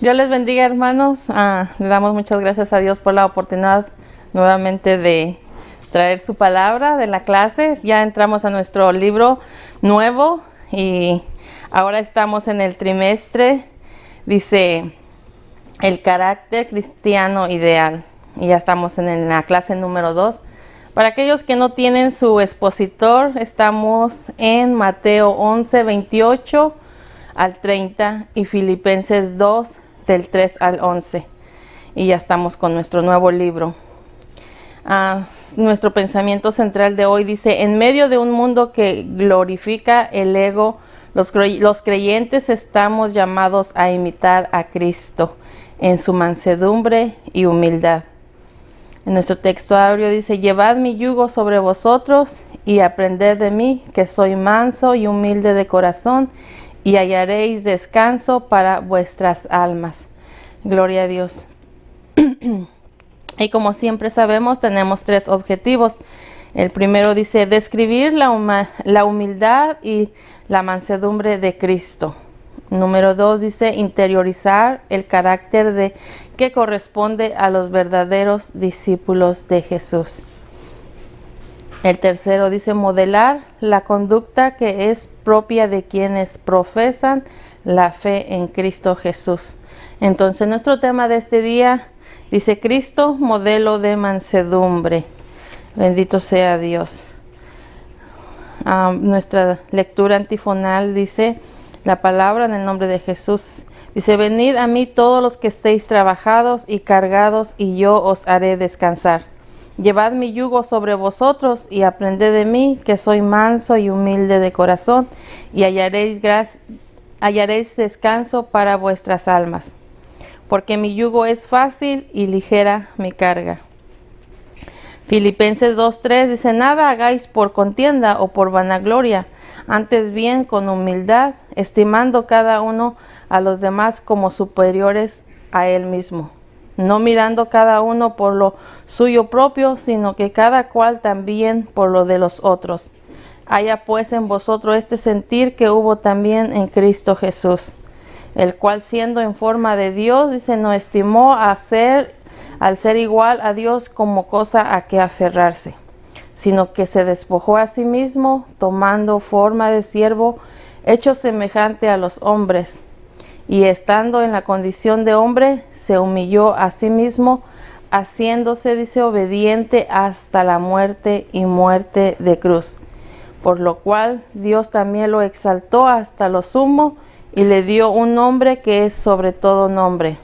Dios les bendiga, hermanos. Le damos muchas gracias a Dios por la oportunidad nuevamente de traer su palabra de la clase. Ya entramos a nuestro libro nuevo y ahora estamos en el trimestre. Dice el carácter cristiano ideal. Y ya estamos en la clase número 2. Para aquellos que no tienen su expositor, estamos en Mateo 11, 28 al 30 y Filipenses 2, del 3 al 11. Y ya estamos con nuestro nuevo libro. Nuestro pensamiento central de hoy dice: en medio de un mundo que glorifica el ego, los creyentes estamos llamados a imitar a Cristo en su mansedumbre y humildad. En nuestro texto áureo dice: llevad mi yugo sobre vosotros y aprended de mí, que soy manso y humilde de corazón, y hallaréis descanso para vuestras almas. Gloria a Dios. Y como siempre sabemos, tenemos 3 objetivos. El primero dice describir la humildad y la mansedumbre de Cristo. Número 2 dice interiorizar el carácter que corresponde a los verdaderos discípulos de Jesús. El tercero dice modelar la conducta que es propia de quienes profesan la fe en Cristo Jesús. Entonces nuestro tema de este día dice: Cristo, modelo de mansedumbre. Bendito sea Dios. Nuestra lectura antifonal dice la palabra en el nombre de Jesús. Dice: venid a mí todos los que estéis trabajados y cargados, y yo os haré descansar. Llevad mi yugo sobre vosotros y aprended de mí, que soy manso y humilde de corazón, y hallaréis descanso para vuestras almas. Porque mi yugo es fácil y ligera mi carga. Filipenses 2:3 dice: nada hagáis por contienda o por vanagloria, antes bien con humildad, estimando cada uno a los demás como superiores a él mismo, no mirando cada uno por lo suyo propio, sino que cada cual también por lo de los otros. Haya pues en vosotros este sentir que hubo también en Cristo Jesús, el cual siendo en forma de Dios, dice, no estimó al ser igual a Dios como cosa a que aferrarse, sino que se despojó a sí mismo, tomando forma de siervo, hecho semejante a los hombres, y estando en la condición de hombre, se humilló a sí mismo, haciéndose, dice, obediente hasta la muerte y muerte de cruz. Por lo cual Dios también lo exaltó hasta lo sumo y le dio un nombre que es sobre todo nombre,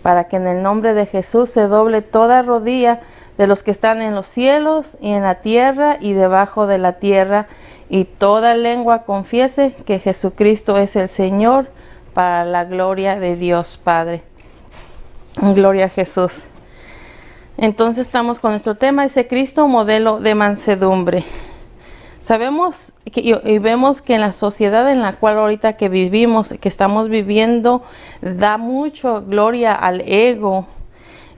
para que en el nombre de Jesús se doble toda rodilla de los que están en los cielos y en la tierra y debajo de la tierra, y toda lengua confiese que Jesucristo es el Señor, para la gloria de Dios Padre. Gloria a Jesús. Entonces estamos con nuestro tema, ese Cristo, modelo de mansedumbre. Sabemos y vemos que en la sociedad en la cual ahorita que vivimos, que estamos viviendo, da mucho gloria al ego.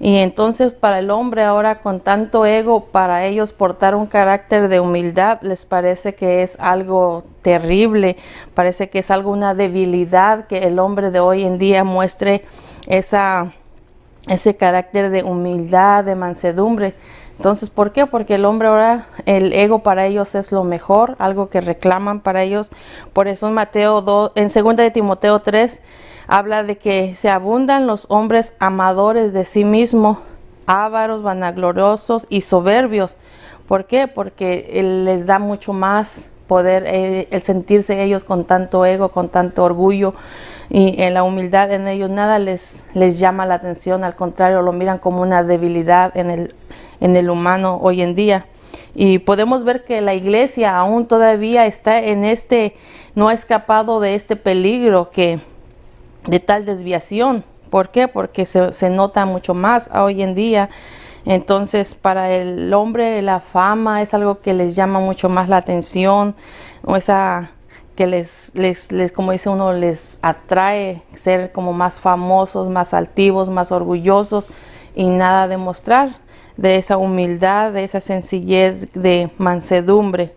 Y entonces para el hombre ahora con tanto ego, para ellos portar un carácter de humildad les parece que es algo terrible, parece que es una debilidad que el hombre de hoy en día muestre ese carácter de humildad, de mansedumbre. Entonces, ¿por qué? Porque el hombre ahora, el ego para ellos es lo mejor, algo que reclaman para ellos. Por eso en Mateo 2, en 2 de Timoteo 3, habla de que se abundan los hombres amadores de sí mismos, ávaros, vanagloriosos y soberbios. ¿Por qué? Porque les da mucho más poder el sentirse ellos con tanto ego, con tanto orgullo, y en la humildad en ellos nada les llama la atención, al contrario, lo miran como una debilidad en el humano hoy en día. Y podemos ver que la iglesia aún todavía está no ha escapado de este peligro de tal desviación. ¿Por qué? Porque se nota mucho más hoy en día. Entonces, para el hombre la fama es algo que les llama mucho más la atención, o que les, como dice uno, les atrae ser como más famosos, más altivos, más orgullosos, y nada de mostrar de esa humildad, de esa sencillez, de mansedumbre.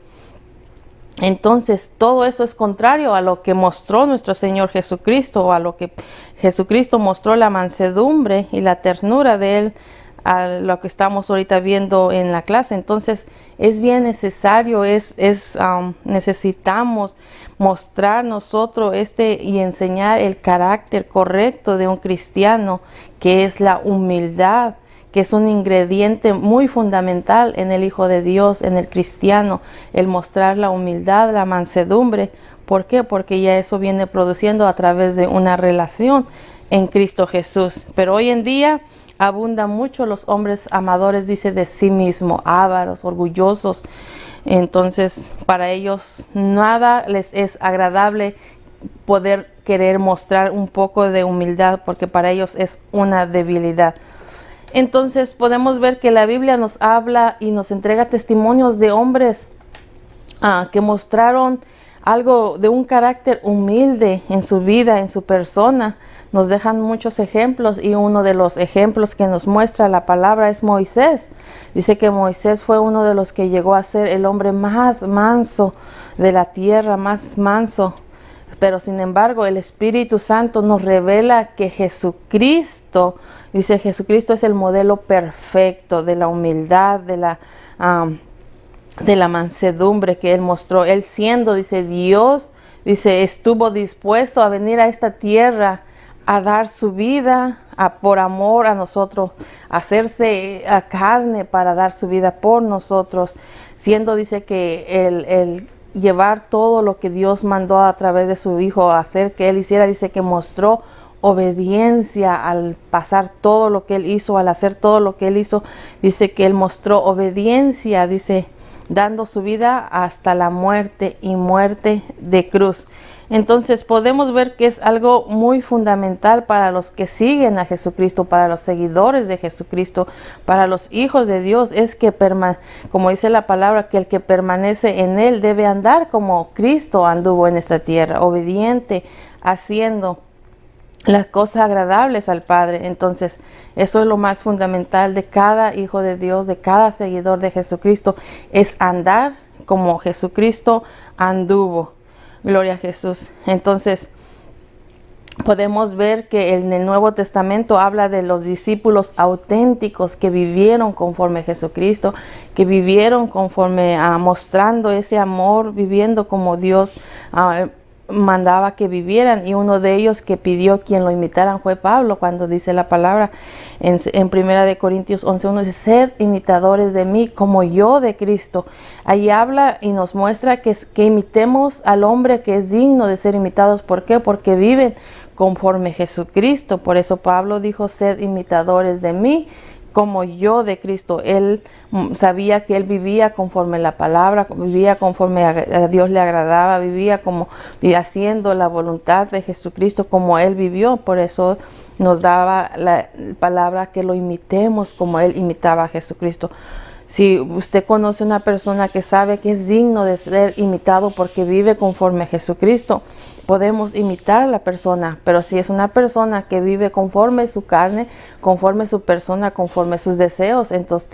Entonces, todo eso es contrario a lo que mostró nuestro Señor Jesucristo, o a lo que Jesucristo mostró, la mansedumbre y la ternura de Él, a lo que estamos ahorita viendo en la clase. Entonces, es bien necesario, necesitamos mostrar nosotros y enseñar el carácter correcto de un cristiano, que es la humildad, que es un ingrediente muy fundamental en el Hijo de Dios, en el cristiano, el mostrar la humildad, la mansedumbre. ¿Por qué? Porque ya eso viene produciendo a través de una relación en Cristo Jesús. Pero hoy en día abundan mucho los hombres amadores, dice, de sí mismo, ávaros, orgullosos. Entonces, para ellos nada les es agradable poder querer mostrar un poco de humildad, porque para ellos es una debilidad. Entonces podemos ver que la Biblia nos habla y nos entrega testimonios de hombres que mostraron algo de un carácter humilde en su vida, en su persona. Nos dejan muchos ejemplos, y uno de los ejemplos que nos muestra la palabra es Moisés. Dice que Moisés fue uno de los que llegó a ser el hombre más manso de la tierra, más manso. Pero sin embargo, el Espíritu Santo nos revela que Jesucristo, dice, Jesucristo es el modelo perfecto de la humildad, de la mansedumbre que Él mostró. Él siendo, dice, Dios, dice, estuvo dispuesto a venir a esta tierra a dar su vida por amor a nosotros, a hacerse a carne para dar su vida por nosotros, siendo, dice, que el llevar todo lo que Dios mandó a través de su Hijo a hacer que Él hiciera. Dice que mostró obediencia al pasar todo lo que Él hizo, al hacer todo lo que Él hizo. Dice que Él mostró obediencia, dice, dando su vida hasta la muerte, y muerte de cruz. Entonces podemos ver que es algo muy fundamental para los que siguen a Jesucristo, para los seguidores de Jesucristo, para los hijos de Dios, es que, como dice la palabra, que el que permanece en Él debe andar como Cristo anduvo en esta tierra, obediente, haciendo las cosas agradables al Padre. Entonces, eso es lo más fundamental de cada hijo de Dios, de cada seguidor de Jesucristo, es andar como Jesucristo anduvo. Gloria a Jesús. Entonces, podemos ver que en el Nuevo Testamento habla de los discípulos auténticos que vivieron conforme a Jesucristo, que vivieron conforme a mostrando ese amor, viviendo como Dios mandaba que vivieran. Y uno de ellos que pidió quien lo imitaran fue Pablo, cuando dice la palabra en Primera de Corintios 11:1, dice, sed imitadores de mí como yo de Cristo. Ahí habla y nos muestra que imitemos al hombre que es digno de ser imitados. ¿Por qué? Porque viven conforme Jesucristo. Por eso Pablo dijo, sed imitadores de mí como yo de Cristo. Él sabía que él vivía conforme la palabra, vivía conforme a Dios le agradaba, vivía como haciendo la voluntad de Jesucristo como él vivió. Por eso nos daba la palabra que lo imitemos como él imitaba a Jesucristo. Si usted conoce una persona que sabe que es digno de ser imitado porque vive conforme a Jesucristo, podemos imitar a la persona. Pero si es una persona que vive conforme su carne, conforme su persona, conforme sus deseos, entonces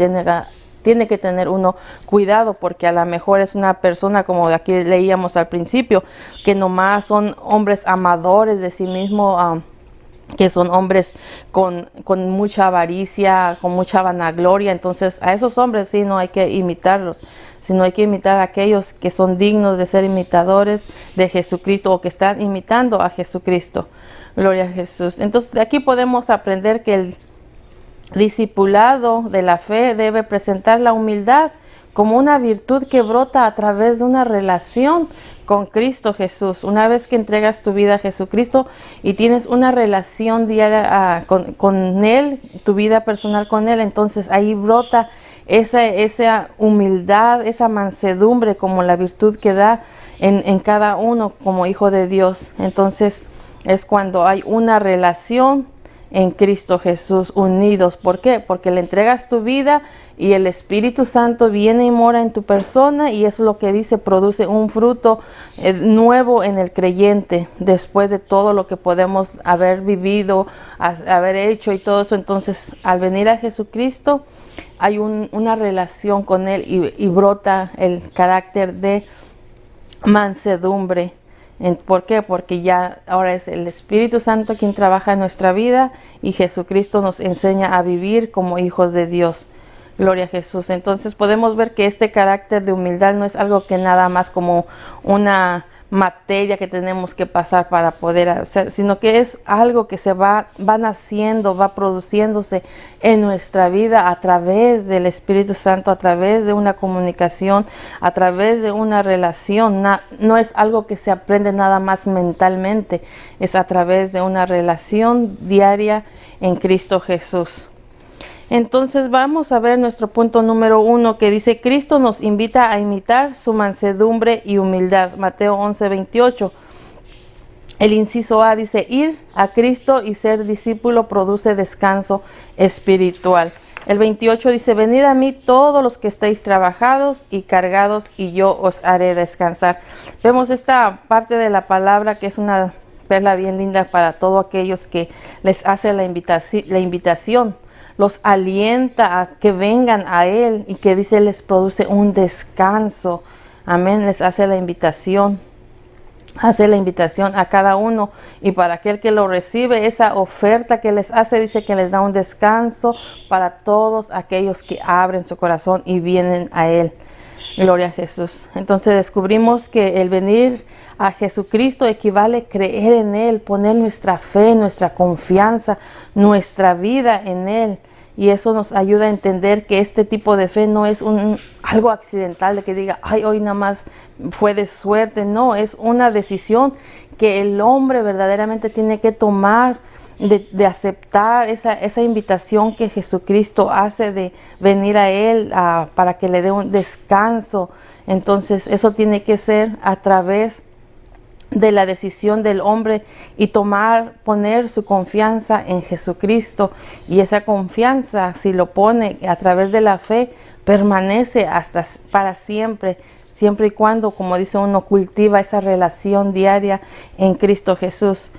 tiene que tener uno cuidado, porque a lo mejor es una persona, como de aquí leíamos al principio, que nomás son hombres amadores de sí mismo, que son hombres con mucha avaricia, con mucha vanagloria. Entonces a esos hombres sí no hay que imitarlos, sino hay que imitar a aquellos que son dignos de ser imitadores de Jesucristo, o que están imitando a Jesucristo. Gloria a Jesús. Entonces de aquí podemos aprender que el discipulado de la fe debe presentar la humildad como una virtud que brota a través de una relación con Cristo Jesús. Una vez que entregas tu vida a Jesucristo y tienes una relación diaria con Él, tu vida personal con Él, entonces ahí brota esa humildad, esa mansedumbre como la virtud que da en cada uno como hijo de Dios. Entonces es cuando hay una relación en Cristo Jesús, unidos. ¿Por qué? Porque le entregas tu vida y el Espíritu Santo viene y mora en tu persona, y eso es lo que dice, produce un fruto nuevo en el creyente, después de todo lo que podemos haber vivido, haber hecho y todo eso. Entonces, al venir a Jesucristo, hay una relación con Él, y brota el carácter de mansedumbre. ¿Por qué? Porque ya ahora es el Espíritu Santo quien trabaja en nuestra vida y Jesucristo nos enseña a vivir como hijos de Dios. Gloria a Jesús. Entonces podemos ver que este carácter de humildad no es algo que nada más como una materia que tenemos que pasar para poder hacer, sino que es algo que se va naciendo, va produciéndose en nuestra vida a través del Espíritu Santo, a través de una comunicación, a través de una relación. No es algo que se aprende nada más mentalmente, es a través de una relación diaria en Cristo Jesús. Entonces vamos a ver nuestro punto número 1, que dice: Cristo nos invita a imitar su mansedumbre y humildad. Mateo 11:28. El inciso A dice: ir a Cristo y ser discípulo produce descanso espiritual. El 28 dice: venid a mí todos los que estéis trabajados y cargados, y yo os haré descansar. Vemos esta parte de la palabra que es una perla bien linda para todos aquellos que les hace la invitación. Los alienta a que vengan a Él y que dice les produce un descanso. Amén. Les hace la invitación. Hace la invitación a cada uno, y para aquel que lo recibe, esa oferta que les hace, dice que les da un descanso para todos aquellos que abren su corazón y vienen a Él. Gloria a Jesús. Entonces descubrimos que el venir a Jesucristo equivale a creer en Él, poner nuestra fe, nuestra confianza, nuestra vida en Él. Y eso nos ayuda a entender que este tipo de fe no es algo accidental, de que diga, ay, hoy nada más fue de suerte. No, es una decisión que el hombre verdaderamente tiene que tomar, de aceptar esa invitación que Jesucristo hace de venir a Él para que le dé un descanso. Entonces eso tiene que ser a través de la decisión del hombre y poner su confianza en Jesucristo. Y esa confianza, si lo pone a través de la fe, permanece para siempre, siempre y cuando, como dice uno, cultiva esa relación diaria en Cristo Jesús.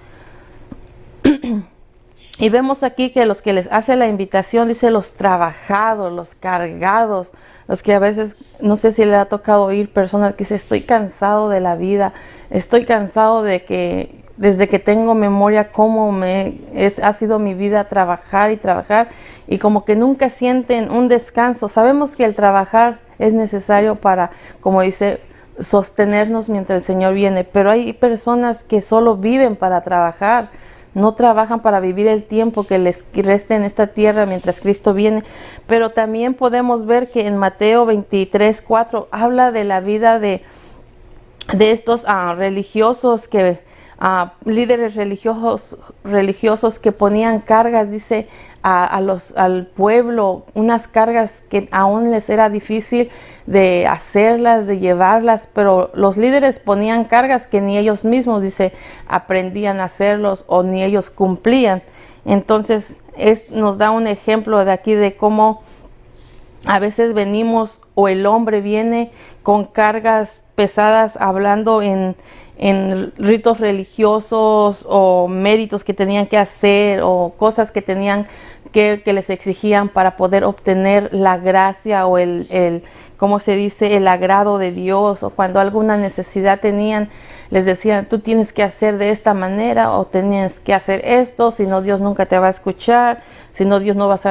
Y vemos aquí que los que les hace la invitación, dice los trabajados, los cargados, los que a veces, no sé si le ha tocado oír personas que dicen: estoy cansado de la vida, estoy cansado de que desde que tengo memoria cómo ha sido mi vida trabajar y trabajar, y como que nunca sienten un descanso. Sabemos que el trabajar es necesario para, como dice, sostenernos mientras el Señor viene, pero hay personas que solo viven para trabajar. No trabajan para vivir el tiempo que les reste en esta tierra mientras Cristo viene. Pero también podemos ver que en Mateo 23:4 habla de la vida de estos religiosos, líderes religiosos que ponían cargas, dice, al pueblo, unas cargas que aún les era difícil de hacerlas, de llevarlas, pero los líderes ponían cargas que ni ellos mismos, dice, aprendían a hacerlos o ni ellos cumplían. Entonces nos da un ejemplo de aquí de cómo a veces venimos, o el hombre viene con cargas pesadas, hablando en ritos religiosos o méritos que tenían que hacer, o cosas que tenían que les exigían para poder obtener la gracia o ¿cómo se dice?, el agrado de Dios. O cuando alguna necesidad tenían, les decían: tú tienes que hacer de esta manera, o tienes que hacer esto, si no Dios nunca te va a escuchar, si no Dios no vas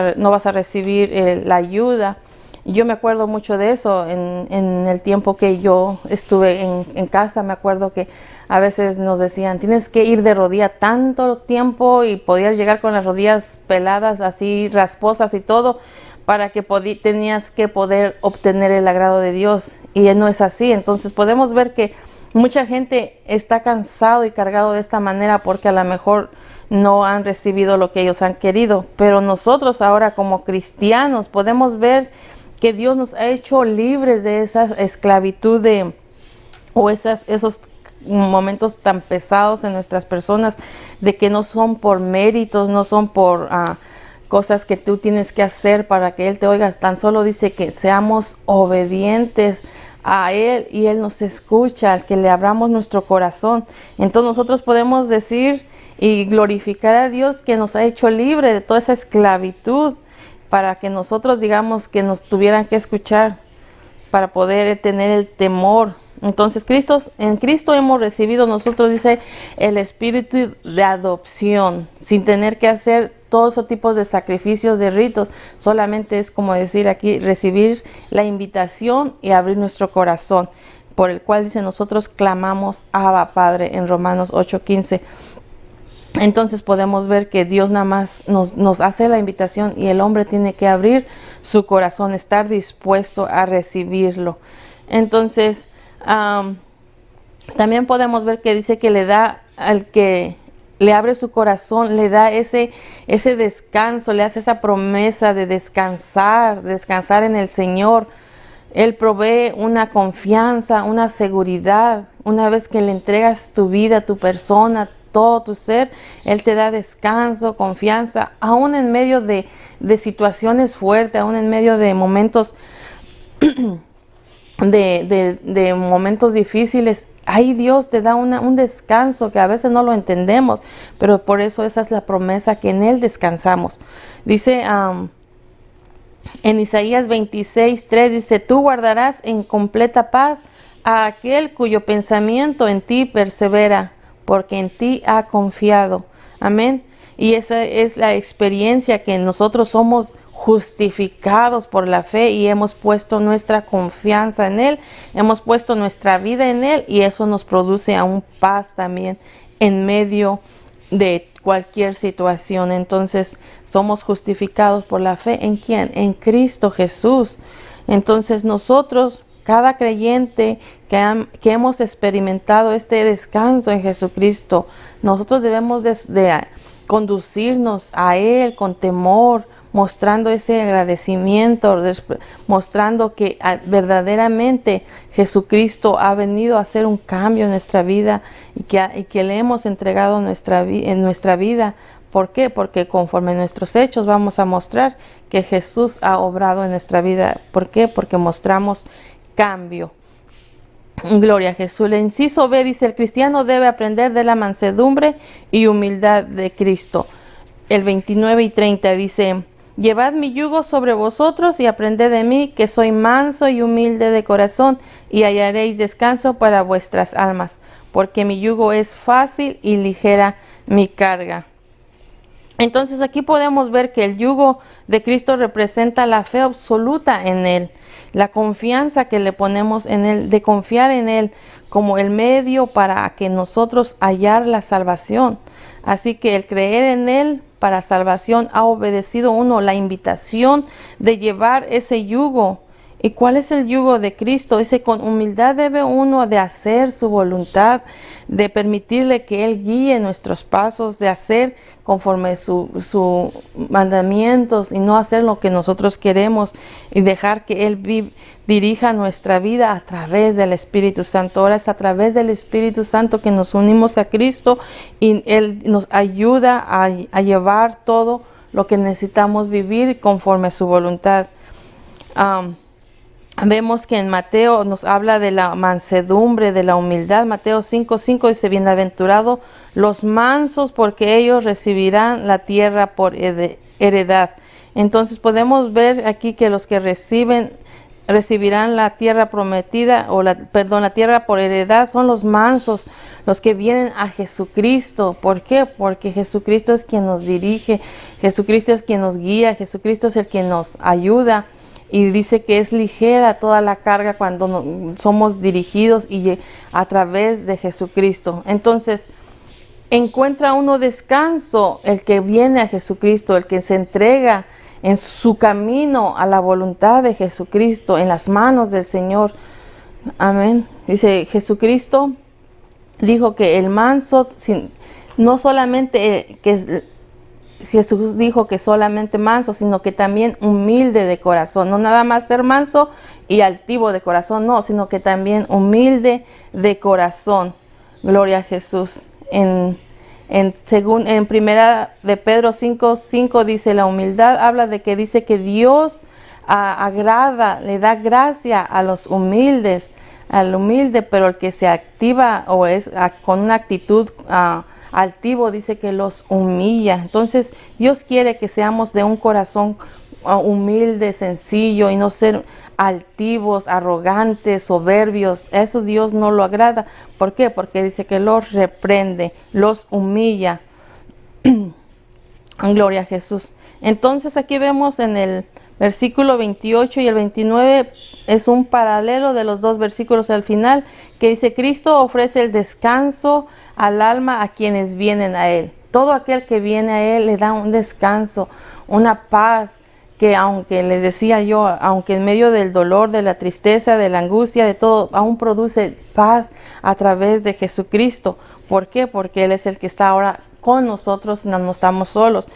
a recibir la ayuda. Y yo me acuerdo mucho de eso en el tiempo que yo estuve en casa. Me acuerdo que a veces nos decían: tienes que ir de rodilla tanto tiempo, y podías llegar con las rodillas peladas, así rasposas y todo, para que tenías que poder obtener el agrado de Dios. Y no es así. Entonces podemos ver que mucha gente está cansado y cargado de esta manera porque a lo mejor no han recibido lo que ellos han querido. Pero nosotros ahora, como cristianos, podemos ver que Dios nos ha hecho libres de esa esclavitud esos momentos tan pesados en nuestras personas, de que no son por méritos, no son por cosas que tú tienes que hacer para que Él te oiga. Tan solo dice que seamos obedientes a Él y Él nos escucha, que le abramos nuestro corazón. Entonces nosotros podemos decir y glorificar a Dios, que nos ha hecho libre de toda esa esclavitud, para que nosotros digamos que nos tuvieran que escuchar, para poder tener el temor Entonces en Cristo hemos recibido nosotros, dice, el espíritu de adopción, sin tener que hacer todos esos tipos de sacrificios, de ritos. Solamente es como decir aquí, recibir la invitación y abrir nuestro corazón, por el cual dice, nosotros clamamos Abba Padre en Romanos 8:15. Entonces podemos ver que Dios nada más nos hace la invitación y el hombre tiene que abrir su corazón, estar dispuesto a recibirlo. Entonces, también podemos ver que dice que le da al que le abre su corazón, le da ese descanso, le hace esa promesa de descansar en el Señor. Él provee una confianza, una seguridad. Una vez que le entregas tu vida, tu persona, todo tu ser, Él te da descanso, confianza, aún en medio de situaciones fuertes, aún en medio de momentos de momentos difíciles. Ahí Dios te da un descanso que a veces no lo entendemos, pero por eso esa es la promesa, que en Él descansamos. Dice en Isaías 26:3, dice, tú guardarás en completa paz a aquel cuyo pensamiento en ti persevera, porque en ti ha confiado. Amén. Y esa es la experiencia, que nosotros somos justificados por la fe y hemos puesto nuestra confianza en Él, hemos puesto nuestra vida en Él, y eso nos produce aún paz también en medio de cualquier situación. Entonces somos justificados por la fe. ¿En quién? En Cristo Jesús. Entonces nosotros, cada creyente que hemos experimentado este descanso en Jesucristo, nosotros debemos de conducirnos a Él con temor, mostrando ese agradecimiento, mostrando que verdaderamente Jesucristo ha venido a hacer un cambio en nuestra vida y que le hemos entregado en nuestra vida. ¿Por qué? Porque conforme a nuestros hechos vamos a mostrar que Jesús ha obrado en nuestra vida. ¿Por qué? Porque mostramos cambio. Gloria a Jesús. El inciso B dice, el cristiano debe aprender de la mansedumbre y humildad de Cristo. El 29 y 30 dice, llevad mi yugo sobre vosotros y aprended de mí, que soy manso y humilde de corazón, y hallaréis descanso para vuestras almas, porque mi yugo es fácil y ligera mi carga. Entonces aquí podemos ver que el yugo de Cristo representa la fe absoluta en Él, la confianza que le ponemos en Él, de confiar en Él como el medio para que nosotros hallar la salvación. Así que el creer en Él para salvación ha obedecido uno la invitación de llevar ese yugo. ¿Y cuál es el yugo de Cristo? Ese con humildad debe uno de hacer su voluntad, de permitirle que Él guíe nuestros pasos, de hacer conforme sus mandamientos y no hacer lo que nosotros queremos, y dejar que Él dirija nuestra vida a través del Espíritu Santo. Ahora es a través del Espíritu Santo que nos unimos a Cristo y Él nos ayuda a llevar todo lo que necesitamos vivir conforme a su voluntad. Vemos que en Mateo nos habla de la mansedumbre, de la humildad. Mateo 5:5 dice, bienaventurados los mansos, porque ellos recibirán la tierra por heredad. Entonces podemos ver aquí que los que recibirán la tierra prometida, la tierra por heredad, son los mansos, los que vienen a Jesucristo. ¿Por qué? Porque Jesucristo es quien nos dirige, Jesucristo es quien nos guía, Jesucristo es el que nos ayuda. Y dice que es ligera toda la carga cuando somos dirigidos y a través de Jesucristo. Entonces, encuentra uno descanso el que viene a Jesucristo, el que se entrega en su camino a la voluntad de Jesucristo, en las manos del Señor. Amén. Dice, Jesucristo dijo que el manso, no solamente Jesús dijo que solamente manso, sino que también humilde de corazón. No nada más ser manso y altivo de corazón, no, sino que también humilde de corazón. Gloria a Jesús. En primera de Pedro 5:5 dice, la humildad habla de que dice que Dios agrada, le da gracia a los humildes, al humilde, pero el que se activa o es con una actitud altivo, dice que los humilla. Entonces Dios quiere que seamos de un corazón humilde, sencillo, y no ser altivos, arrogantes, soberbios. Eso Dios no lo agrada. ¿Por qué? Porque dice que los reprende, los humilla. Gloria a Jesús. Entonces aquí vemos en el versículo 28 y el 29 es un paralelo de los dos versículos al final, que dice: Cristo ofrece el descanso al alma a quienes vienen a Él. Todo aquel que viene a Él le da un descanso, una paz, que aunque les decía yo, aunque en medio del dolor, de la tristeza, de la angustia, de todo, aún produce paz a través de Jesucristo. ¿Por qué? Porque Él es el que está ahora con nosotros, no estamos solos.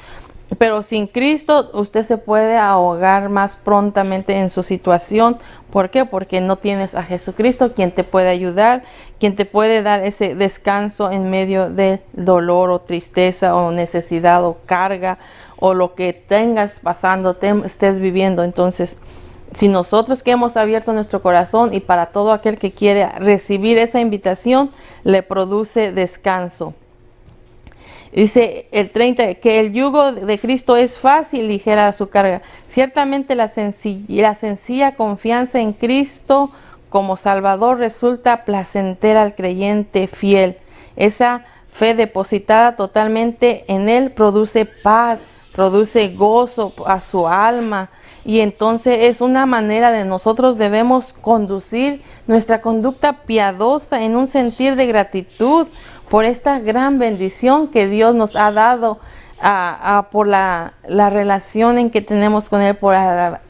Pero sin Cristo usted se puede ahogar más prontamente en su situación. ¿Por qué? Porque no tienes a Jesucristo, quien te puede ayudar, quien te puede dar ese descanso en medio del dolor o tristeza o necesidad o carga o lo que tengas pasando, estés viviendo. Entonces, si nosotros que hemos abierto nuestro corazón, y para todo aquel que quiere recibir esa invitación, le produce descanso. Dice el 30, que el yugo de Cristo es fácil y ligera su carga. Ciertamente la sencilla confianza en Cristo como Salvador resulta placentera al creyente fiel. Esa fe depositada totalmente en Él produce paz, produce gozo a su alma. Y entonces es una manera de nosotros debemos conducir nuestra conducta piadosa en un sentir de gratitud por esta gran bendición que Dios nos ha dado, por la relación en que tenemos con Él, por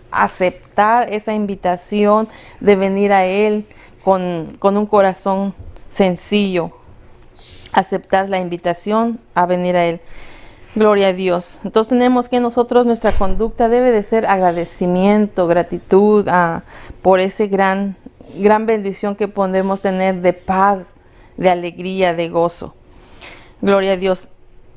aceptar esa invitación de venir a Él con un corazón sencillo, aceptar la invitación a venir a Él. Gloria a Dios. Entonces tenemos que nosotros, nuestra conducta debe de ser agradecimiento, gratitud por ese gran bendición que podemos tener de paz, de alegría, de gozo. Gloria a Dios.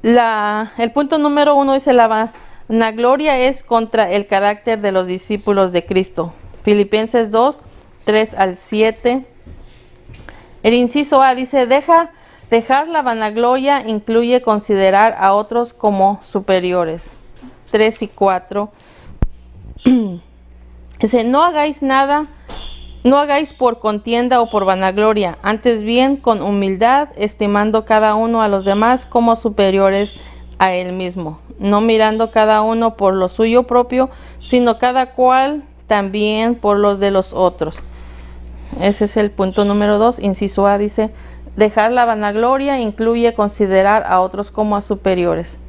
El punto número 1 dice: la vanagloria es contra el carácter de los discípulos de Cristo. Filipenses 2, 3 al 7. El inciso A dice: dejar la vanagloria incluye considerar a otros como superiores. 3 y 4. Dice: no hagáis por contienda o por vanagloria, antes bien con humildad, estimando cada uno a los demás como superiores a él mismo, no mirando cada uno por lo suyo propio, sino cada cual también por los de los otros. Ese es el punto número 2. Inciso A dice: dejar la vanagloria incluye considerar a otros como a superiores.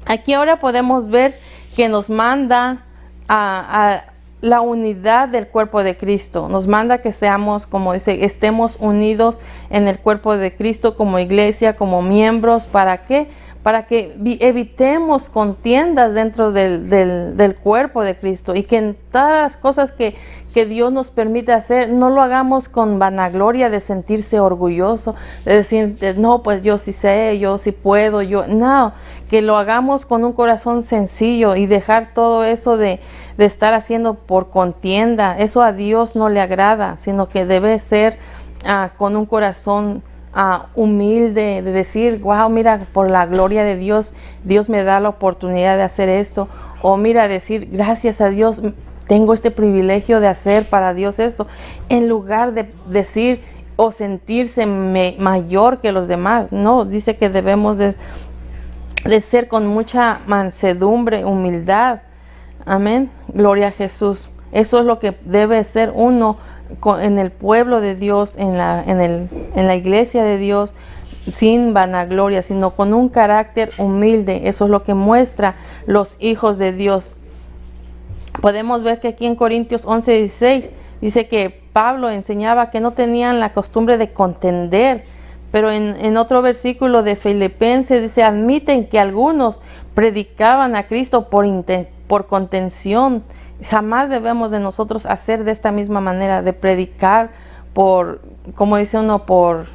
Aquí ahora podemos ver que nos manda a la unidad del cuerpo de Cristo. Nos manda que seamos, como dice, estemos unidos en el cuerpo de Cristo como iglesia, como miembros. ¿Para qué? Para que evitemos contiendas dentro del cuerpo de Cristo, y que en todas las cosas que Dios nos permite hacer, no lo hagamos con vanagloria de sentirse orgulloso, de decir, no, pues yo sí sé, yo sí puedo, no, que lo hagamos con un corazón sencillo y dejar todo eso de estar haciendo por contienda. Eso a Dios no le agrada, sino que debe ser con un corazón humilde, de decir, wow, mira, por la gloria de Dios, Dios me da la oportunidad de hacer esto. O mira, decir, gracias a Dios, tengo este privilegio de hacer para Dios esto, en lugar de decir o sentirse mayor que los demás. No, dice que debemos de ser con mucha mansedumbre, humildad. Amén. Gloria a Jesús. Eso es lo que debe ser uno en el pueblo de Dios, en la iglesia de Dios, sin vanagloria, sino con un carácter humilde. Eso es lo que muestra los hijos de Dios. Podemos ver que aquí en Corintios 11:16 dice que Pablo enseñaba que no tenían la costumbre de contender, pero en otro versículo de Filipenses dice: admiten que algunos predicaban a Cristo por contención. Jamás debemos de nosotros hacer de esta misma manera, de predicar por, como dice uno, por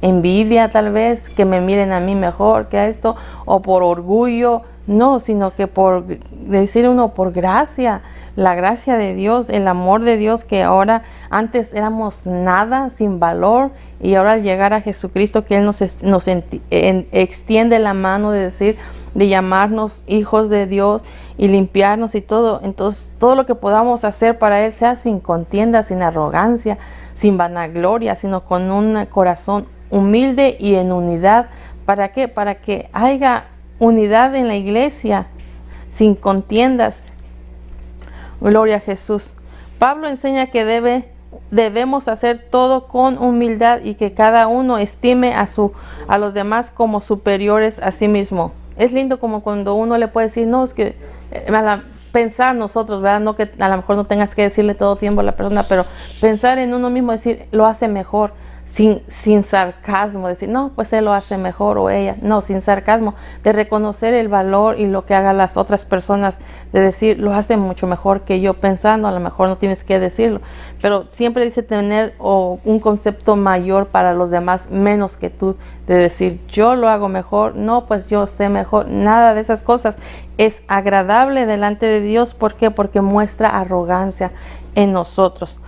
envidia tal vez, que me miren a mí mejor que a esto, o por orgullo. No, sino que por decir uno, por gracia, la gracia de Dios, el amor de Dios, que ahora antes éramos nada, sin valor, y ahora al llegar a Jesucristo, que Él nos extiende la mano de decir, de llamarnos hijos de Dios y limpiarnos y todo. Entonces, todo lo que podamos hacer para Él sea sin contienda, sin arrogancia, sin vanagloria, sino con un corazón humilde y en unidad. ¿Para qué? Para que haya unidad en la iglesia, sin contiendas. Gloria a Jesús. Pablo enseña que debemos hacer todo con humildad y que cada uno estime a los demás como superiores a sí mismo. Es lindo como cuando uno le puede decir, no, es que pensar nosotros, ¿verdad? No que a lo mejor no tengas que decirle todo tiempo a la persona, pero pensar en uno mismo, decir, lo hace mejor. Sin sarcasmo, decir, no, pues él lo hace mejor o ella. No, sin sarcasmo, de reconocer el valor y lo que hagan las otras personas, de decir, lo hace mucho mejor que yo pensando, a lo mejor no tienes que decirlo, pero siempre dice tener un concepto mayor para los demás, menos que tú, de decir, yo lo hago mejor, no, pues yo sé mejor, nada de esas cosas. Es agradable delante de Dios, ¿por qué? Porque muestra arrogancia en nosotros.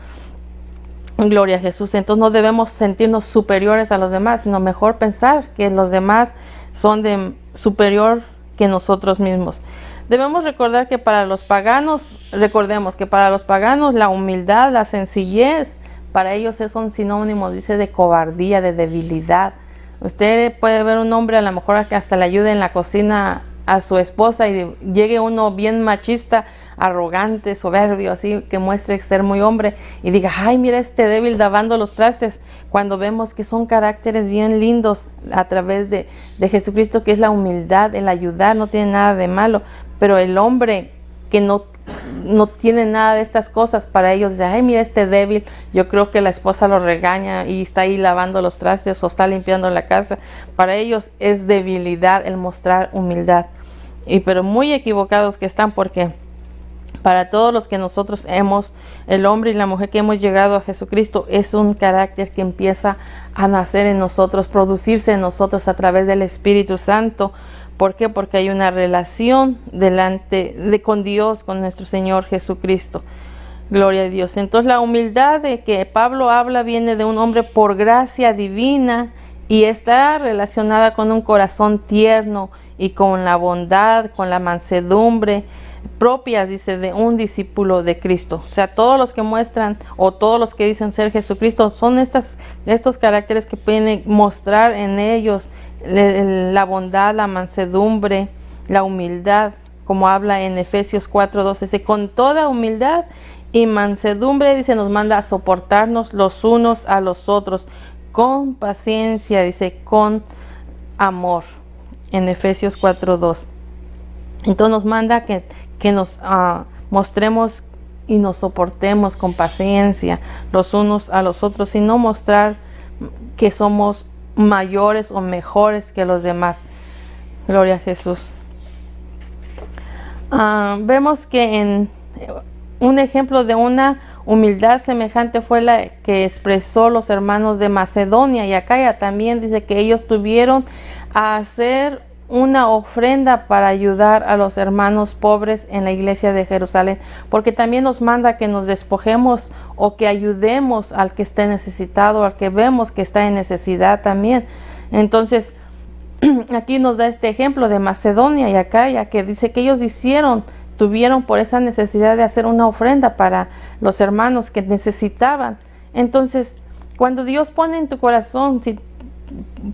Gloria a Jesús. Entonces no debemos sentirnos superiores a los demás, sino mejor pensar que los demás son superior que nosotros mismos. Debemos recordemos que para los paganos la humildad, la sencillez, para ellos es un sinónimo, dice, de cobardía, de debilidad. Usted puede ver un hombre, a lo mejor que hasta le ayude en la cocina a su esposa, y llegue uno bien machista, arrogante, soberbio, así, que muestre ser muy hombre, y diga, ay, mira este débil lavando los trastes, cuando vemos que son caracteres bien lindos a través de Jesucristo, que es la humildad, el ayudar, no tiene nada de malo. Pero el hombre que no tiene nada de estas cosas, para ellos dice, ay, mira este débil, yo creo que la esposa lo regaña y está ahí lavando los trastes o está limpiando la casa. Para ellos es debilidad el mostrar humildad, pero muy equivocados que están, porque para todos los que nosotros el hombre y la mujer que hemos llegado a Jesucristo, es un carácter que empieza a nacer en nosotros, producirse en nosotros a través del Espíritu Santo. ¿Por qué? Porque hay una relación con Dios, con nuestro Señor Jesucristo. Gloria a Dios. Entonces la humildad de que Pablo habla viene de un hombre por gracia divina, y está relacionada con un corazón tierno y con la bondad, con la mansedumbre propias, dice, de un discípulo de Cristo. O sea, todos los que muestran o todos los que dicen ser Jesucristo son estos caracteres que pueden mostrar en ellos la bondad, la mansedumbre, la humildad, como habla en Efesios 4:12. Dice, con toda humildad y mansedumbre, dice, nos manda a soportarnos los unos a los otros, con paciencia, dice, con amor, en Efesios 4:2. Entonces nos manda que nos mostremos y nos soportemos con paciencia los unos a los otros, y no mostrar que somos mayores o mejores que los demás. Gloria a Jesús. Vemos que en un ejemplo de una humildad semejante fue la que expresó los hermanos de Macedonia y Acaya. También dice que ellos tuvieron a hacer una ofrenda para ayudar a los hermanos pobres en la iglesia de Jerusalén, porque también nos manda que nos despojemos o que ayudemos al que esté necesitado, al que vemos que está en necesidad también. Entonces aquí nos da este ejemplo de Macedonia y Acaya, que dice que ellos tuvieron por esa necesidad de hacer una ofrenda para los hermanos que necesitaban. Entonces, cuando Dios pone en tu corazón, si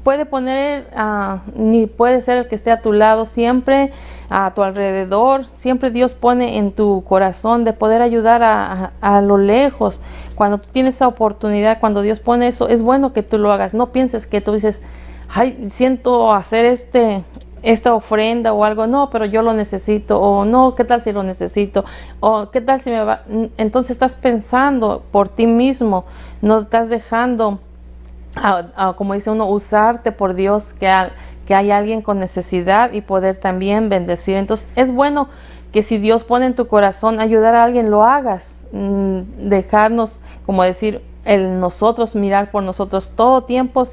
puede poner, ni puede ser el que esté a tu lado, siempre a tu alrededor, siempre Dios pone en tu corazón de poder ayudar a lo lejos. Cuando tú tienes esa oportunidad, cuando Dios pone eso, es bueno que tú lo hagas. No pienses que tú dices, ay, siento hacer esta ofrenda o algo, no, pero yo lo necesito, o no, ¿qué tal si lo necesito? O ¿qué tal si me va? Entonces estás pensando por ti mismo, no estás dejando como dice uno, usarte por Dios, que hay alguien con necesidad y poder también bendecir. Entonces es bueno que si Dios pone en tu corazón ayudar a alguien, lo hagas. Dejarnos, como decir, el nosotros mirar por nosotros todo tiempo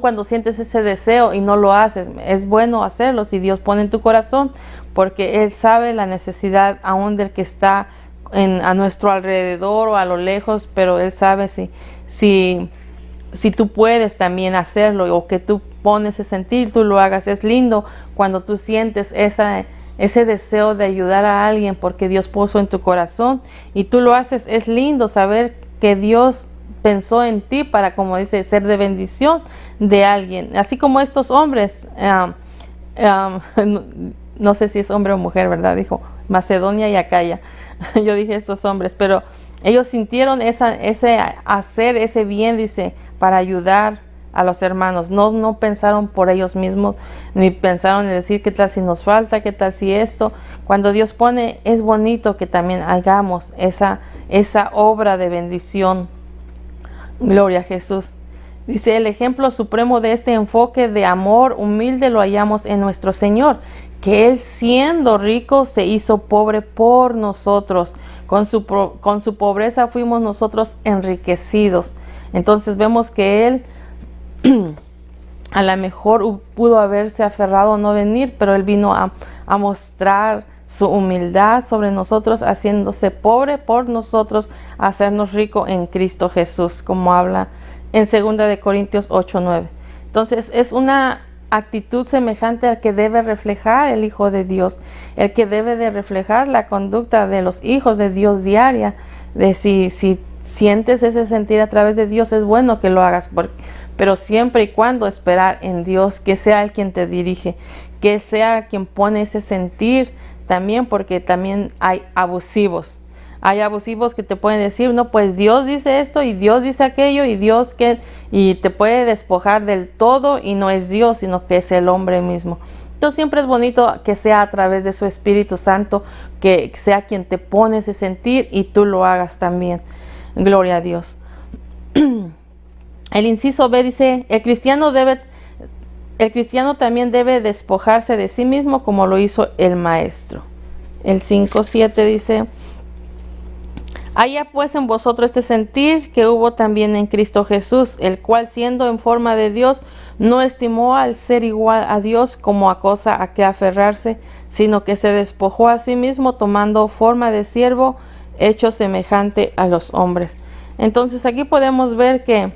cuando sientes ese deseo y no lo haces. Es bueno hacerlo si Dios pone en tu corazón, porque Él sabe la necesidad aún del que está a nuestro alrededor o a lo lejos, pero Él sabe si tú puedes también hacerlo, o que tú pones ese sentir, tú lo hagas. Es lindo cuando tú sientes ese deseo de ayudar a alguien porque Dios puso en tu corazón y tú lo haces. Es lindo saber que Dios pensó en ti para, como dice, ser de bendición de alguien. Así como estos hombres, no sé si es hombre o mujer, ¿verdad? Dijo Macedonia y Acaya. Yo dije estos hombres, pero ellos sintieron ese hacer ese bien, dice, para ayudar a los hermanos. No pensaron por ellos mismos, ni pensaron en decir qué tal si nos falta, qué tal si esto. Cuando Dios pone, es bonito que también hagamos esa obra de bendición. Gloria a Jesús. Dice, el ejemplo supremo de este enfoque de amor humilde lo hallamos en nuestro Señor, que Él, siendo rico, se hizo pobre por nosotros. Con su pobreza fuimos nosotros enriquecidos. Entonces vemos que Él a lo mejor pudo haberse aferrado a no venir, pero Él vino a mostrar su humildad sobre nosotros, haciéndose pobre por nosotros, a hacernos rico en Cristo Jesús, como habla en 2 de Corintios 8:9. Entonces es una actitud semejante al que debe reflejar el Hijo de Dios, el que debe de reflejar la conducta de los hijos de Dios diaria. De si sientes ese sentir a través de Dios, es bueno que lo hagas, pero siempre y cuando esperar en Dios, que sea Él quien te dirige, que sea quien pone ese sentir también, porque también hay abusivos. Hay abusivos que te pueden decir, no, pues Dios dice esto y Dios dice aquello y te puede despojar del todo, y no es Dios, sino que es el hombre mismo. Entonces siempre es bonito que sea a través de su Espíritu Santo, que sea quien te pone ese sentir y tú lo hagas también. Gloria a Dios. El inciso B dice, el cristiano también debe despojarse de sí mismo como lo hizo el Maestro. El 5:7 dice, haya pues en vosotros este sentir que hubo también en Cristo Jesús, el cual, siendo en forma de Dios, no estimó al ser igual a Dios como a cosa a que aferrarse, sino que se despojó a sí mismo, tomando forma de siervo, hecho semejante a los hombres. Entonces aquí podemos ver que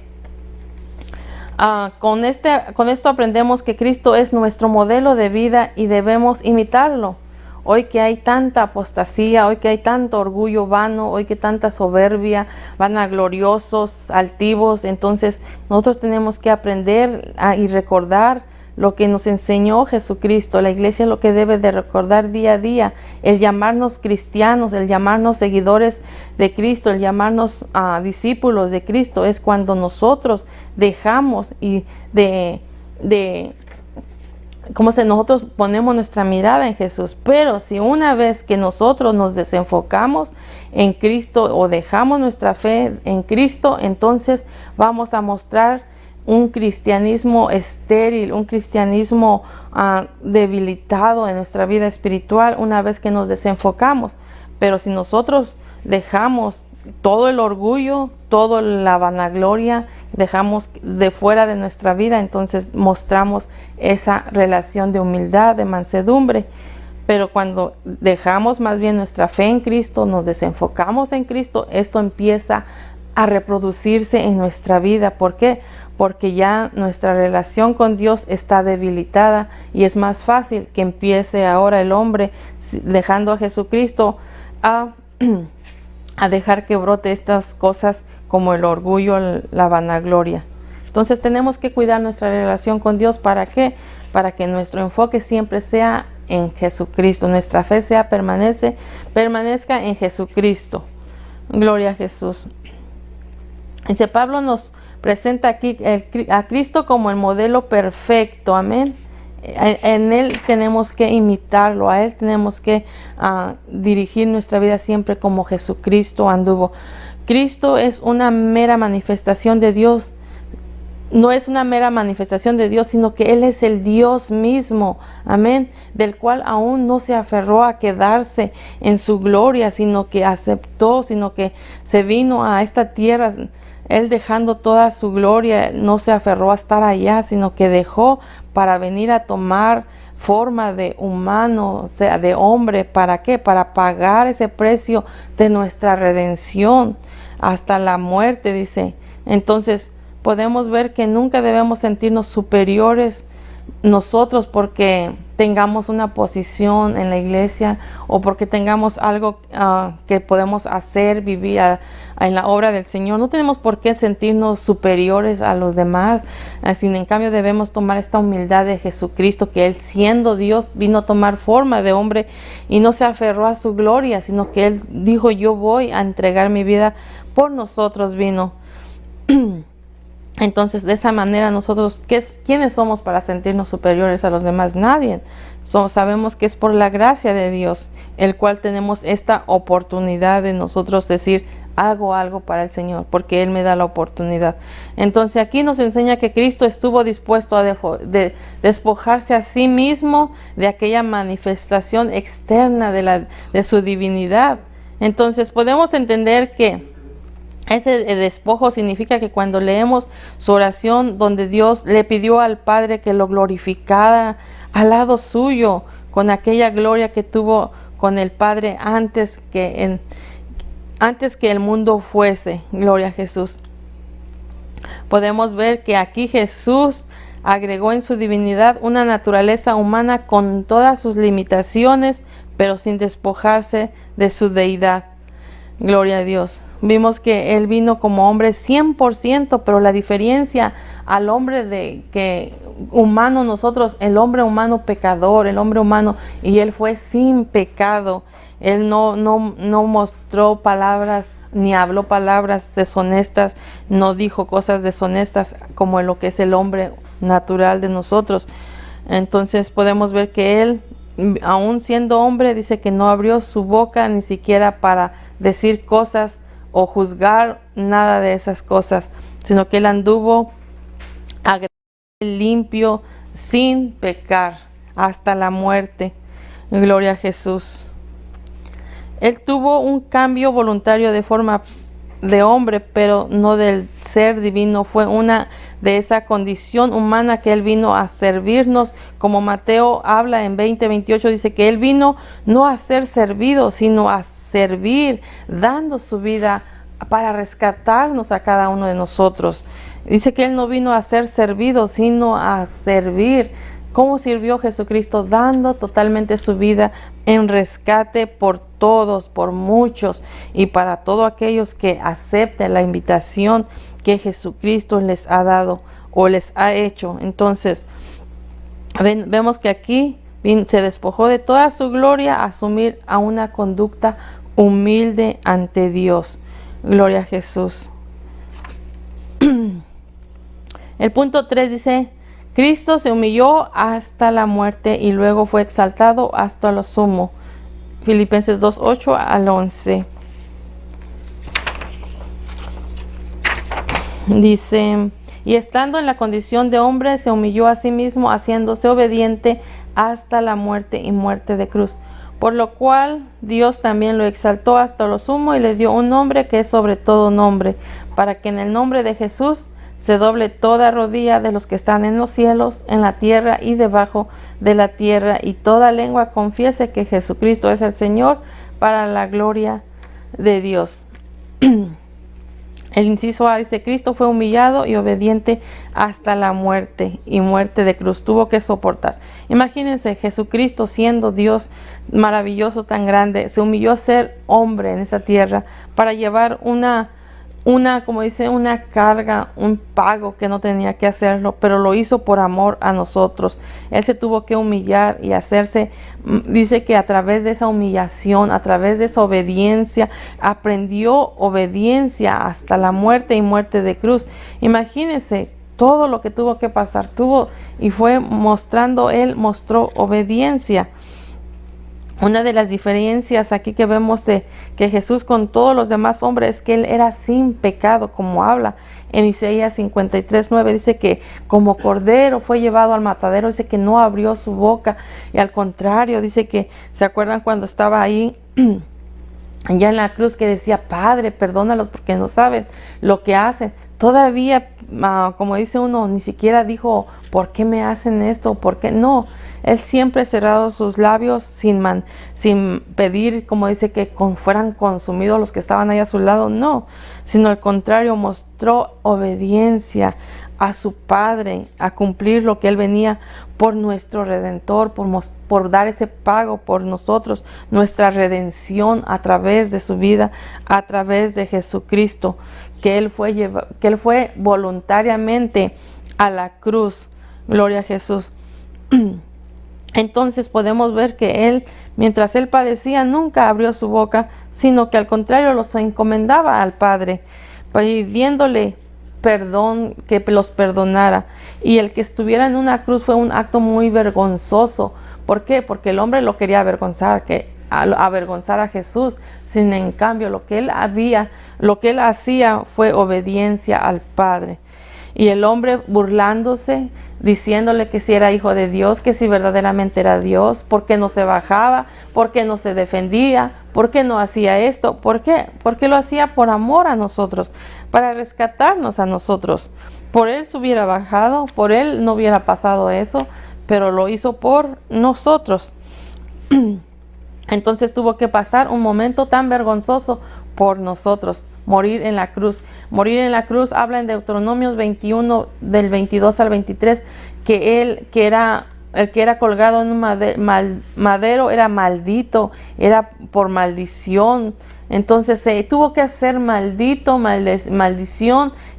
con esto aprendemos que Cristo es nuestro modelo de vida y debemos imitarlo. Hoy que hay tanta apostasía, hoy que hay tanto orgullo vano, hoy que tanta soberbia, vanagloriosos, altivos, entonces nosotros tenemos que aprender y recordar lo que nos enseñó Jesucristo. La iglesia es lo que debe de recordar día a día, el llamarnos cristianos, el llamarnos seguidores de Cristo, el llamarnos discípulos de Cristo. Es cuando nosotros dejamos nosotros ponemos nuestra mirada en Jesús. Pero si una vez que nosotros nos desenfocamos en Cristo o dejamos nuestra fe en Cristo, entonces vamos a mostrar un cristianismo estéril, un cristianismo debilitado en nuestra vida espiritual una vez que nos desenfocamos. Pero si nosotros dejamos todo el orgullo, toda la vanagloria, dejamos de fuera de nuestra vida, entonces mostramos esa relación de humildad, de mansedumbre. Pero cuando dejamos más bien nuestra fe en Cristo, nos desenfocamos en Cristo, esto empieza a reproducirse en nuestra vida. ¿Por qué? Porque ya nuestra relación con Dios está debilitada y es más fácil que empiece ahora el hombre, dejando a Jesucristo, a dejar que brote estas cosas como el orgullo, la vanagloria. Entonces tenemos que cuidar nuestra relación con Dios. ¿Para qué? Para que nuestro enfoque siempre sea en Jesucristo, nuestra fe permanezca en Jesucristo. Gloria a Jesús. Dice, Pablo nos presenta aquí a Cristo como el modelo perfecto, amén. En Él tenemos que imitarlo, a Él tenemos que dirigir nuestra vida siempre como Jesucristo anduvo. Cristo es una mera manifestación de Dios no es una mera manifestación de Dios, sino que Él es el Dios mismo, amén, del cual aún no se aferró a quedarse en su gloria, sino que aceptó, sino que se vino a esta tierra. Él, dejando toda su gloria, no se aferró a estar allá, sino que dejó para venir a tomar forma de humano, o sea, de hombre. ¿Para qué? Para pagar ese precio de nuestra redención hasta la muerte, dice. Entonces podemos ver que nunca debemos sentirnos superiores nosotros porque tengamos una posición en la iglesia o porque tengamos algo que podemos hacer, vivir en la obra del Señor. No tenemos por qué sentirnos superiores a los demás, sino en cambio debemos tomar esta humildad de Jesucristo, que Él, siendo Dios, vino a tomar forma de hombre y no se aferró a su gloria, sino que Él dijo: yo voy a entregar mi vida por nosotros, vino. Entonces, de esa manera nosotros, ¿quiénes somos para sentirnos superiores a los demás? Nadie. Sabemos que es por la gracia de Dios, el cual tenemos esta oportunidad de nosotros decir: hago algo para el Señor, porque Él me da la oportunidad. Entonces, aquí nos enseña que Cristo estuvo dispuesto a despojarse a sí mismo de aquella manifestación externa de su divinidad. Entonces, podemos entender que ese despojo significa que cuando leemos su oración donde Dios le pidió al Padre que lo glorificara al lado suyo con aquella gloria que tuvo con el Padre antes que el mundo fuese, gloria a Jesús. Podemos ver que aquí Jesús agregó en su divinidad una naturaleza humana con todas sus limitaciones, pero sin despojarse de su deidad. Gloria a Dios. Vimos que Él vino como hombre 100%, pero la diferencia al hombre humano, nosotros, el hombre humano pecador, el hombre humano, y Él fue sin pecado. Él no mostró palabras, ni habló palabras deshonestas, no dijo cosas deshonestas como lo que es el hombre natural de nosotros. Entonces podemos ver que Él, aún siendo hombre, dice que no abrió su boca ni siquiera para decir cosas o juzgar nada de esas cosas, sino que Él anduvo limpio, sin pecar, hasta la muerte. Gloria a Jesús. Él tuvo un cambio voluntario de forma de hombre, pero no del ser divino. Fue una de esa condición humana que Él vino a servirnos, como Mateo habla en 20:28, dice que Él vino no a ser servido, sino a servir, dando su vida para rescatarnos a cada uno de nosotros. Dice que Él no vino a ser servido, sino a servir. ¿Cómo sirvió Jesucristo? Dando totalmente su vida en rescate por todos, por muchos y para todos aquellos que acepten la invitación que Jesucristo les ha dado o les ha hecho. Entonces, vemos que aquí se despojó de toda su gloria a asumir a una conducta humilde ante Dios. Gloria a Jesús. El punto 3 dice: Cristo se humilló hasta la muerte y luego fue exaltado hasta lo sumo. Filipenses 2:8 al 11. Dice: y estando en la condición de hombre, se humilló a sí mismo, haciéndose obediente hasta la muerte y muerte de cruz. Por lo cual Dios también lo exaltó hasta lo sumo y le dio un nombre que es sobre todo nombre, para que en el nombre de Jesús se doble toda rodilla de los que están en los cielos, en la tierra y debajo de la tierra, y toda lengua confiese que Jesucristo es el Señor, para la gloria de Dios. El inciso A dice: Cristo fue humillado y obediente hasta la muerte y muerte de cruz. Tuvo que soportar. Imagínense, Jesucristo, siendo Dios maravilloso, tan grande, se humilló a ser hombre en esta tierra para llevar una como dice, una carga, un pago que no tenía que hacerlo, pero lo hizo por amor a nosotros. Él se tuvo que humillar y hacerse, dice que a través de esa humillación, a través de esa obediencia, aprendió obediencia hasta la muerte y muerte de cruz. Imagínense todo lo que tuvo que pasar, y fue mostrando, Él mostró obediencia. Una de las diferencias aquí que vemos de que Jesús con todos los demás hombres es que Él era sin pecado, como habla en Isaías 53:9. Dice que como cordero fue llevado al matadero, dice que no abrió su boca. Y al contrario, dice que, ¿se acuerdan cuando estaba ahí ya en la cruz, que decía: Padre, perdónalos porque no saben lo que hacen? Todavía, como dice uno, ni siquiera dijo: ¿por qué me hacen esto? ¿Por qué no? Él siempre cerrado sus labios sin pedir, como dice, que fueran consumidos los que estaban ahí a su lado, no, sino al contrario, mostró obediencia a su Padre, a cumplir lo que Él venía por nuestro Redentor, por dar ese pago por nosotros, nuestra redención a través de su vida, a través de Jesucristo, que Él fue voluntariamente a la cruz. Gloria a Jesús. Entonces podemos ver que Él, mientras Él padecía, nunca abrió su boca, sino que al contrario los encomendaba al Padre, pidiéndole perdón, que los perdonara. Y el que estuviera en una cruz fue un acto muy vergonzoso. ¿Por qué? Porque el hombre lo quería avergonzar, avergonzar a Jesús. Sin en cambio, lo que él hacía fue obediencia al Padre. Y el hombre burlándose, diciéndole que si era hijo de Dios, que si verdaderamente era Dios, ¿por qué no se bajaba? ¿Por qué no se defendía? ¿Por qué no hacía esto? ¿Por qué? Porque lo hacía por amor a nosotros, para rescatarnos a nosotros. Por Él se hubiera bajado, por Él no hubiera pasado eso, pero lo hizo por nosotros. Entonces tuvo que pasar un momento tan vergonzoso por nosotros, morir en la cruz. Morir en la cruz habla en Deuteronomios 21, del 22 al 23, que el que era colgado en un madero era maldito, era por maldición. Entonces tuvo que hacer maldición,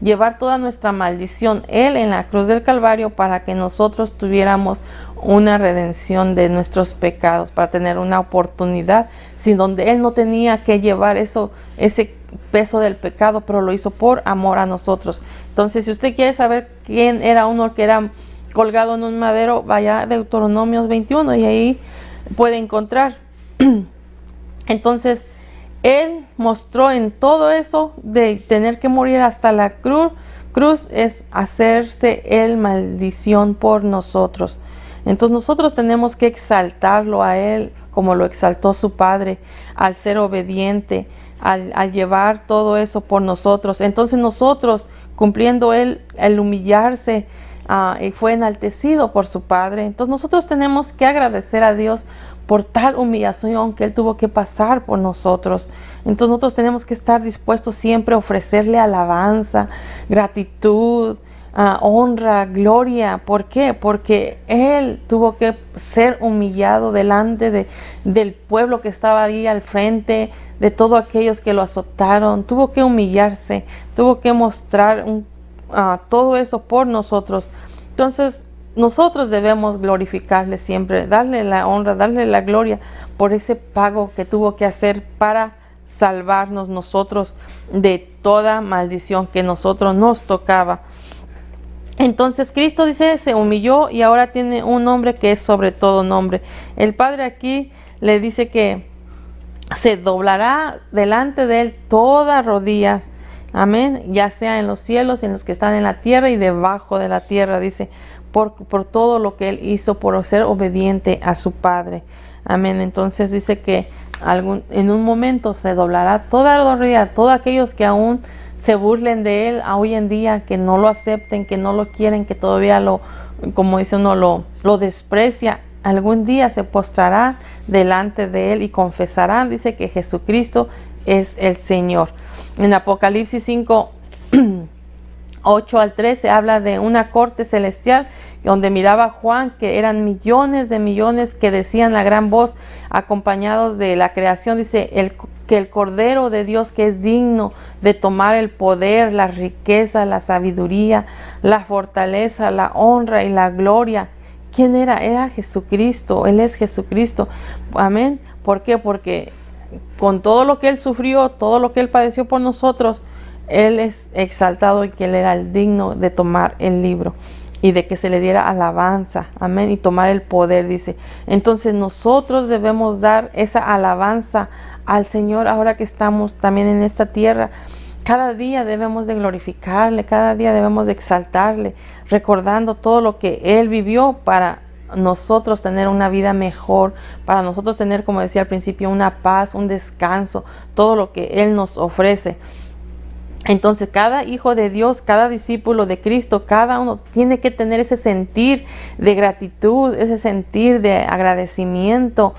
llevar toda nuestra maldición Él en la cruz del Calvario, para que nosotros tuviéramos una redención de nuestros pecados, para tener una oportunidad, sin donde Él no tenía que llevar ese peso del pecado, pero lo hizo por amor a nosotros. Entonces, si usted quiere saber quién era uno que era colgado en un madero, vaya a Deuteronomios 21 y ahí puede encontrar. Entonces, Él mostró en todo eso de tener que morir hasta la cruz es hacerse Él maldición por nosotros. Entonces nosotros tenemos que exaltarlo a Él como lo exaltó su Padre, al ser obediente, al llevar todo eso por nosotros. Entonces nosotros, cumpliendo Él el humillarse, y fue enaltecido por su Padre. Entonces nosotros tenemos que agradecer a Dios por tal humillación que Él tuvo que pasar por nosotros. Entonces nosotros tenemos que estar dispuestos siempre a ofrecerle alabanza, gratitud, honra, gloria. ¿Por qué? Porque Él tuvo que ser humillado delante del pueblo que estaba ahí al frente, de todos aquellos que lo azotaron. Tuvo que humillarse, tuvo que mostrar todo eso por nosotros. Entonces nosotros debemos glorificarle siempre, darle la honra, darle la gloria por ese pago que tuvo que hacer para salvarnos nosotros de toda maldición que nosotros nos tocaba. Entonces Cristo, dice, se humilló y ahora tiene un nombre que es sobre todo nombre. El Padre aquí le dice que se doblará delante de Él toda rodilla. Amén. Ya sea en los cielos, en los que están en la tierra y debajo de la tierra, dice, por todo lo que Él hizo, por ser obediente a su Padre. Amén. Entonces dice que en un momento se doblará toda rodilla, todos aquellos que aún se burlen de Él hoy en día, que no lo acepten, que no lo quieren, que todavía como dice uno, lo desprecia. Algún día se postrará delante de Él y confesarán, dice, que Jesucristo es el Señor. En Apocalipsis 5, 8 al 13 habla de una corte celestial donde miraba Juan, que eran millones de millones que decían a gran voz, acompañados de la creación, dice, que el Cordero de Dios, que es digno de tomar el poder, la riqueza, la sabiduría, la fortaleza, la honra y la gloria. ¿Quién era? Era Jesucristo. Él es Jesucristo. Amén. ¿Por qué? Porque con todo lo que Él sufrió, todo lo que Él padeció por nosotros, Él es exaltado y que Él era el digno de tomar el libro. y de que se le diera alabanza, amén, y tomar el poder, dice. Entonces nosotros debemos dar esa alabanza al Señor ahora que estamos también en esta tierra. Cada día debemos de glorificarle, cada día debemos de exaltarle, recordando todo lo que Él vivió para nosotros tener una vida mejor, para nosotros tener, como decía al principio, una paz, un descanso, todo lo que Él nos ofrece. Entonces cada hijo de Dios, cada discípulo de Cristo, cada uno tiene que tener ese sentir de gratitud, ese sentir de agradecimiento.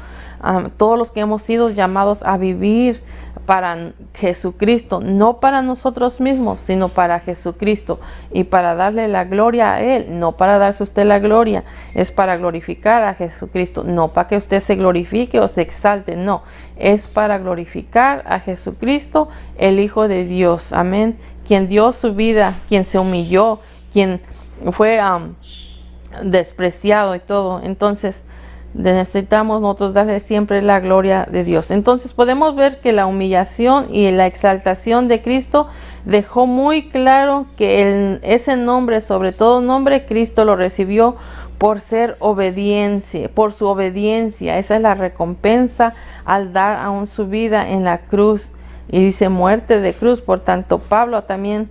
Todos los que hemos sido llamados a vivir para Jesucristo, no para nosotros mismos, sino para Jesucristo, y para darle la gloria a Él, no para darse usted la gloria, es para glorificar a Jesucristo, no para que usted se glorifique o se exalte, no, es para glorificar a Jesucristo, el Hijo de Dios, amén, quien dio su vida, quien se humilló, quien fue despreciado y todo. Entonces necesitamos nosotros darle siempre la gloria de Dios. Entonces podemos ver que la humillación y la exaltación de Cristo dejó muy claro que ese nombre, sobre todo nombre, Cristo lo recibió por ser obediencia, por su obediencia. Esa es la recompensa al dar aún su vida en la cruz. Y dice muerte de cruz. Por tanto, Pablo también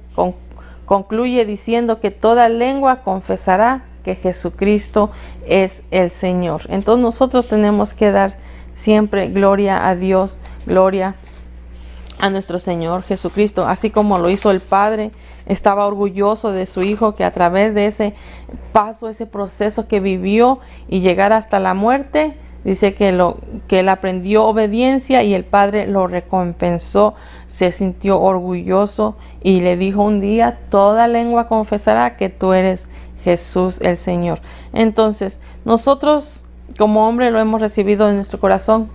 concluye diciendo que toda lengua confesará que Jesucristo es el Señor. Entonces nosotros tenemos que dar siempre gloria a Dios, gloria a nuestro Señor Jesucristo, así como lo hizo el Padre. Estaba orgulloso de su Hijo, que a través de ese paso, ese proceso que vivió y llegar hasta la muerte, dice que él aprendió obediencia y el Padre lo recompensó, se sintió orgulloso y le dijo un día: toda lengua confesará que tú eres Jesús el Señor. Entonces nosotros como hombre lo hemos recibido en nuestro corazón,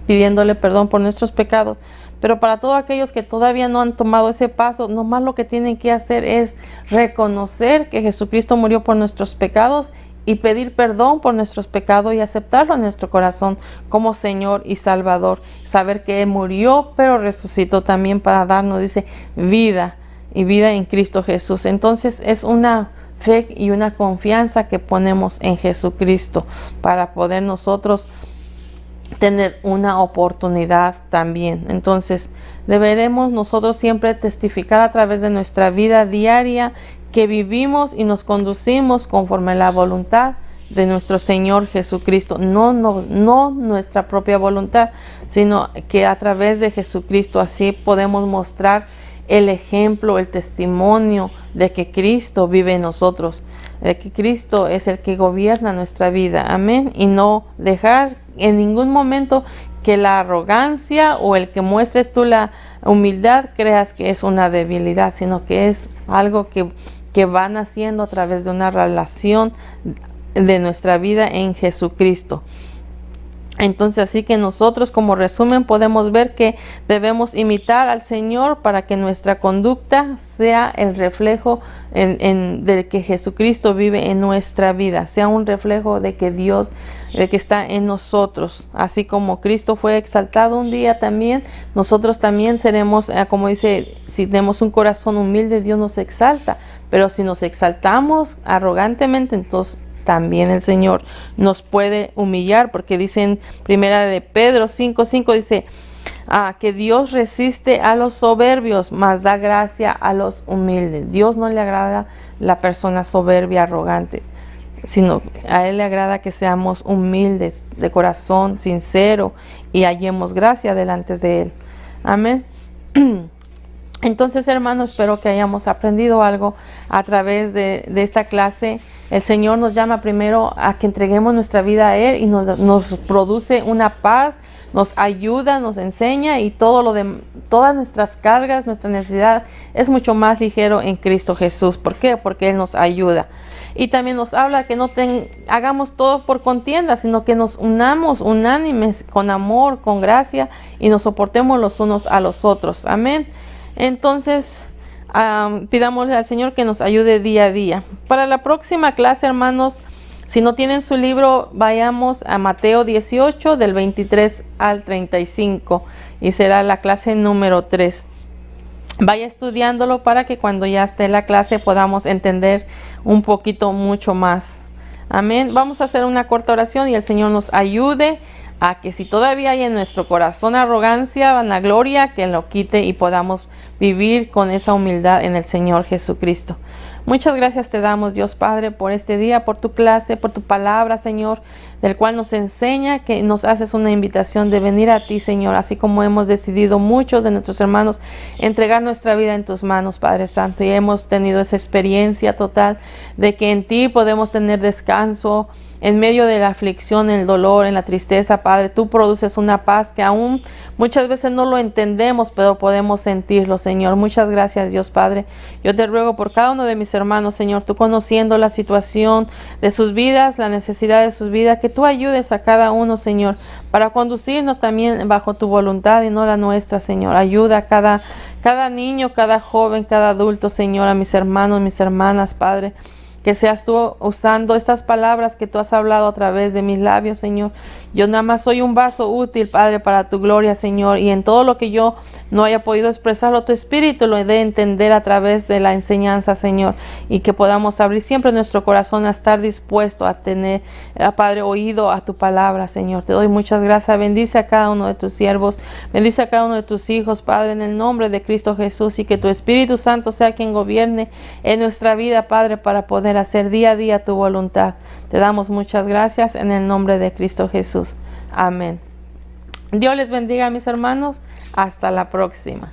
pidiéndole perdón por nuestros pecados, pero para todos aquellos que todavía no han tomado ese paso, nomás lo que tienen que hacer es reconocer que Jesucristo murió por nuestros pecados y pedir perdón por nuestros pecados y aceptarlo en nuestro corazón como Señor y Salvador. Saber que Él murió pero resucitó también para darnos, dice, vida y vida en Cristo Jesús. Entonces es una fe y una confianza que ponemos en Jesucristo para poder nosotros tener una oportunidad también. Entonces deberemos nosotros siempre testificar a través de nuestra vida diaria que vivimos y nos conducimos conforme a la voluntad de nuestro Señor Jesucristo, no nuestra propia voluntad, sino que a través de Jesucristo así podemos mostrar el ejemplo, el testimonio de que Cristo vive en nosotros, de que Cristo es el que gobierna nuestra vida, amén, y no dejar en ningún momento que la arrogancia o el que muestres tú la humildad creas que es una debilidad, sino que es algo que va naciendo a través de una relación de nuestra vida en Jesucristo. Entonces, así que nosotros como resumen podemos ver que debemos imitar al Señor para que nuestra conducta sea el reflejo de que Jesucristo vive en nuestra vida, sea un reflejo de que Dios, de que está en nosotros. Así como Cristo fue exaltado un día también, nosotros también seremos, como dice, si tenemos un corazón humilde, Dios nos exalta, pero si nos exaltamos arrogantemente, entonces también el Señor nos puede humillar, porque dice en primera de Pedro 5:5, dice que Dios resiste a los soberbios, mas da gracia a los humildes. Dios no le agrada la persona soberbia, arrogante, sino a Él le agrada que seamos humildes, de corazón sincero, y hallemos gracia delante de Él. Amén. Entonces, hermanos, espero que hayamos aprendido algo a través de esta clase. El Señor nos llama primero a que entreguemos nuestra vida a Él y nos produce una paz, nos ayuda, nos enseña, y todas nuestras cargas, nuestra necesidad es mucho más ligero en Cristo Jesús. ¿Por qué? Porque Él nos ayuda. Y también nos habla que no hagamos todo por contienda, sino que nos unamos unánimes con amor, con gracia, y nos soportemos los unos a los otros. Amén. Entonces, pidámosle al Señor que nos ayude día a día. Para la próxima clase, hermanos, si no tienen su libro, vayamos a Mateo 18, del 23 al 35, y será la clase número 3. vaya estudiándolo para que cuando ya esté la clase podamos entender un poquito mucho más. Amén. Vamos a hacer una corta oración y el Señor nos ayude a que si todavía hay en nuestro corazón arrogancia, vanagloria, que lo quite y podamos vivir con esa humildad en el Señor Jesucristo. Muchas gracias te damos, Dios Padre, por este día, por tu clase, por tu palabra, Señor, del cual nos enseña, que nos haces una invitación de venir a ti, Señor, así como hemos decidido muchos de nuestros hermanos entregar nuestra vida en tus manos, Padre Santo, y hemos tenido esa experiencia total de que en ti podemos tener descanso en medio de la aflicción, el dolor, en la tristeza, Padre. Tú produces una paz que aún muchas veces no lo entendemos, pero podemos sentirlo, Señor. Muchas gracias, Dios Padre. Yo te ruego por cada uno de mis hermanos, Señor, tú conociendo la situación de sus vidas, la necesidad de sus vidas, que tú ayudes a cada uno, Señor, para conducirnos también bajo tu voluntad y no la nuestra, Señor. Ayuda a cada niño, cada joven, cada adulto, Señor, a mis hermanos, mis hermanas, Padre. Que seas tú usando estas palabras que tú has hablado a través de mis labios, Señor. Yo nada más soy un vaso útil, Padre, para tu gloria, Señor. Y en todo lo que yo no haya podido expresarlo, tu Espíritu lo dé a entender a través de la enseñanza, Señor. Y que podamos abrir siempre nuestro corazón a estar dispuesto a tener, Padre, oído a tu palabra, Señor. Te doy muchas gracias. Bendice a cada uno de tus siervos. Bendice a cada uno de tus hijos, Padre, en el nombre de Cristo Jesús. Y que tu Espíritu Santo sea quien gobierne en nuestra vida, Padre, para poder hacer día a día tu voluntad. Te damos muchas gracias en el nombre de Cristo Jesús. Amén. Dios les bendiga, mis hermanos. Hasta la próxima.